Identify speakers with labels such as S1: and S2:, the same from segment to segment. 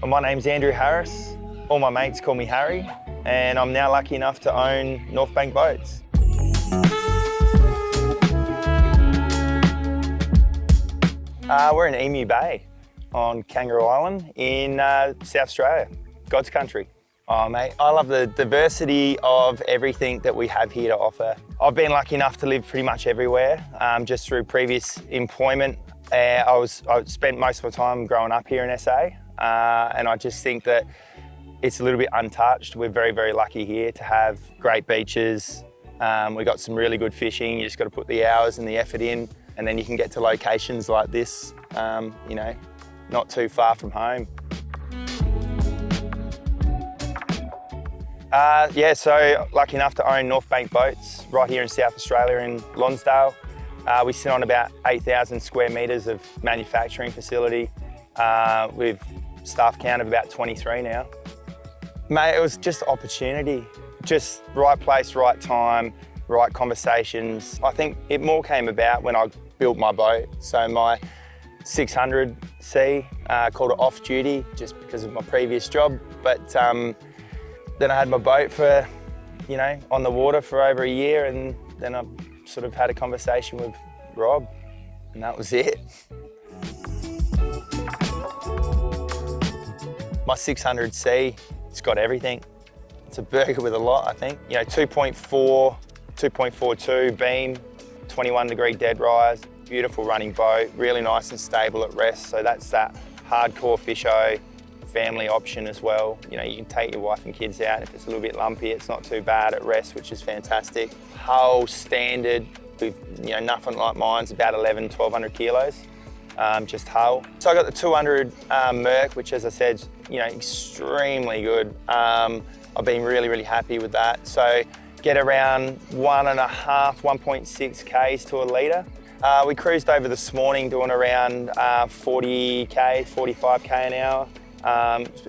S1: My name's Andrew Harris. All my mates call me Harry, and I'm now lucky enough to own Northbank Boats. We're in Emu Bay on Kangaroo Island in South Australia, God's country. Oh mate, I love the diversity of everything that we have here to offer. I've been lucky enough to live pretty much everywhere, just through previous employment. I spent most of my time growing up here in SA, and I just think that it's a little bit untouched. We're very, very lucky here to have great beaches. We've got some really good fishing. You just got to put the hours and the effort in, and then you can get to locations like this, you know, not too far from home. Yeah, so lucky enough to own Northbank Boats right here in South Australia in Lonsdale. We sit on about 8,000 square metres of manufacturing facility with staff count of about 23 now. Mate, it was just opportunity. Just right place, right time, right conversations. I think it more came about when I built my boat. So my 600C, called it off duty just because of my previous job. But then I had my boat for, you know, on the water for over a year, and then I sort of had a conversation with Rob, and that was it. My 600C, it's got everything. It's a burger with a lot, I think. You know, 2.42 beam, 21-degree dead rise, beautiful running boat, really nice and stable at rest. So that's that hardcore fisho family option as well. You know, you can take your wife and kids out. If it's a little bit lumpy, it's not too bad at rest, which is fantastic. Hull standard, with, you know, nothing like mine's about 1,200 kilos, just hull. So I got the 200 Merc, which, as I said, you know, extremely good. I've been really, really happy with that. So get around 1.5, 1.6 Ks to a litre. We cruised over this morning doing around 40K, 45K an hour.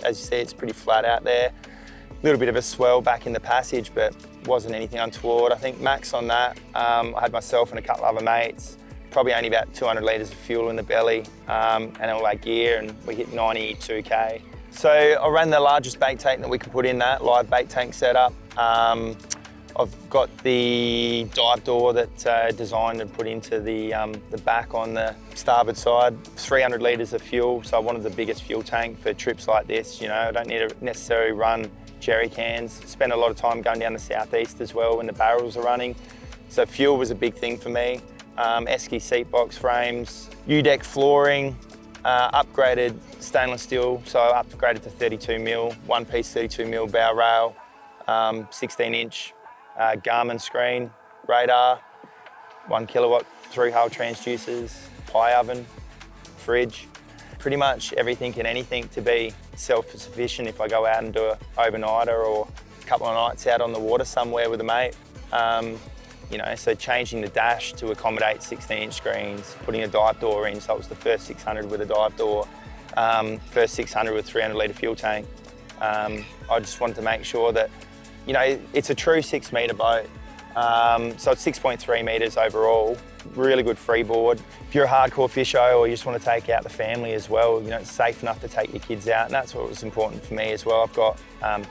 S1: As you see, it's pretty flat out there. A little bit of a swell back in the passage, but wasn't anything untoward. I think max on that, I had myself and a couple other mates, probably only about 200 litres of fuel in the belly, and all that gear, and we hit 92K. So I ran the largest bait tank that we could put in that, live bait tank setup. I've got the dive door that's designed and put into the back on the starboard side. 300 litres of fuel, so I wanted the biggest fuel tank for trips like this. You know, I don't need to necessarily run jerry cans. Spend a lot of time going down the southeast as well when the barrels are running. So fuel was a big thing for me. Esky seat box frames, U-deck flooring, upgraded stainless steel, so I upgraded to 32mm, one-piece 32mm bow rail, 16-inch Garmin screen, radar, 1 kilowatt through hull transducers, pie oven, fridge. Pretty much everything and anything to be self-sufficient if I go out and do an overnighter or a couple of nights out on the water somewhere with a mate. You know, so changing the dash to accommodate 16-inch screens, putting a dive door in, so it was the first 600 with a dive door, first 600 with 300 litre fuel tank. I just wanted to make sure that, you know, it's a true 6 metre boat. So it's 6.3 metres overall, really good freeboard. If you're a hardcore fisho or you just want to take out the family as well, you know, it's safe enough to take your kids out, and that's what was important for me as well. I've got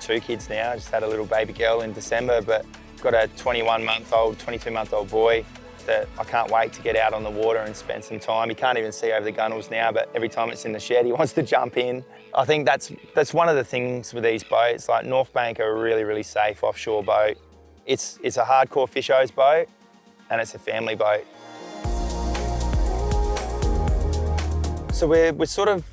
S1: 2 kids now. I just had a little baby girl in December, but got a 21-month-old, 22-month-old boy that I can't wait to get out on the water and spend some time. He can't even see over the gunnels now, but every time it's in the shed, he wants to jump in. I think that's one of the things with these boats. Like Northbank are a really, really safe offshore boat. It's a hardcore fisho's boat, and it's a family boat. So we're sort of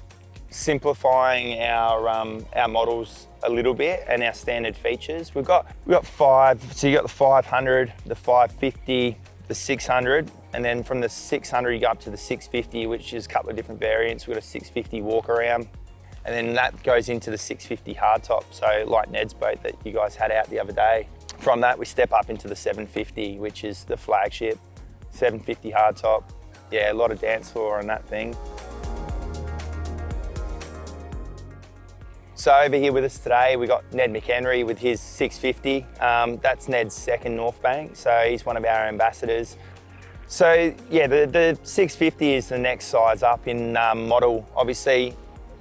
S1: simplifying our models a little bit and our standard features. We've got 5, so you got the 500, the 550, the 600, and then from the 600 you go up to the 650, which is a couple of different variants. We've got a 650 walk around, and then that goes into the 650 hardtop, so like Ned's boat that you guys had out the other day. From that we step up into the 750, which is the flagship, 750 hardtop. Yeah, a lot of dance floor on that thing. So over here with us today, we got Ned McHenry with his 650. That's Ned's second Northbank, so he's one of our ambassadors. So yeah, the 650 is the next size up in model. Obviously,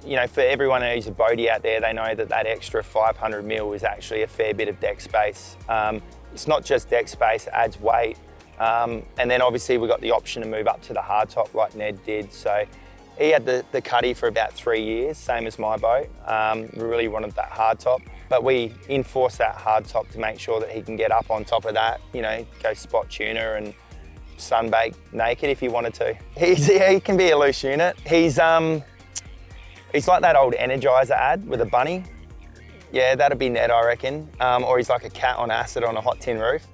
S1: you know, for everyone who's a boatie out there, they know that that extra 500 mil is actually a fair bit of deck space. It's not just deck space, it adds weight. And then obviously we've got the option to move up to the hardtop like Ned did. So he had the cuddy for about 3 years, same as my boat. We really wanted that hardtop, but we enforced that hardtop to make sure that he can get up on top of that, you know, go spot tuna and sunbake naked if he wanted to. He can be a loose unit. He's like that old Energizer ad with a bunny. Yeah, that'd be Ned, I reckon. Or he's like a cat on acid on a hot tin roof.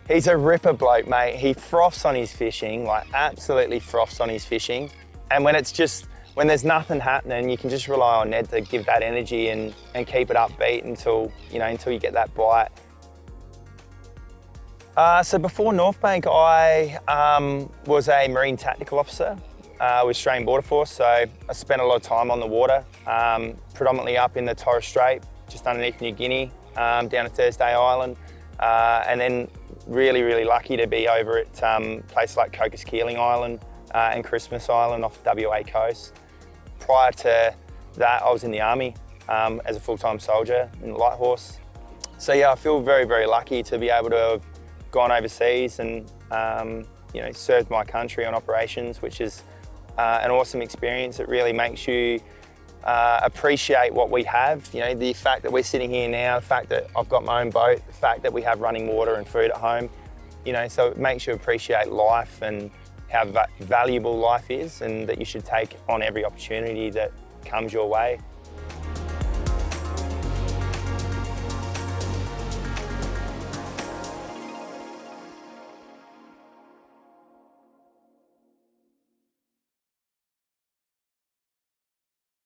S1: He's a ripper bloke, mate. He froths on his fishing, like absolutely froths on his fishing. And when there's nothing happening, you can just rely on Ned to give that energy and keep it upbeat until you get that bite. So before Northbank, I was a Marine Tactical Officer with Australian Border Force. So I spent a lot of time on the water, predominantly up in the Torres Strait, just underneath New Guinea, down at Thursday Island. And then really, really lucky to be over at places like Cocos Keeling Island and Christmas Island off the WA coast. Prior to that, I was in the Army as a full-time soldier in the Light Horse. So yeah, I feel very, very lucky to be able to have gone overseas and you know, served my country on operations, which is an awesome experience. It really makes you appreciate what we have. You know, the fact that we're sitting here now, the fact that I've got my own boat, the fact that we have running water and food at home, you know, so it makes you appreciate life and how valuable life is, and that you should take on every opportunity that comes your way.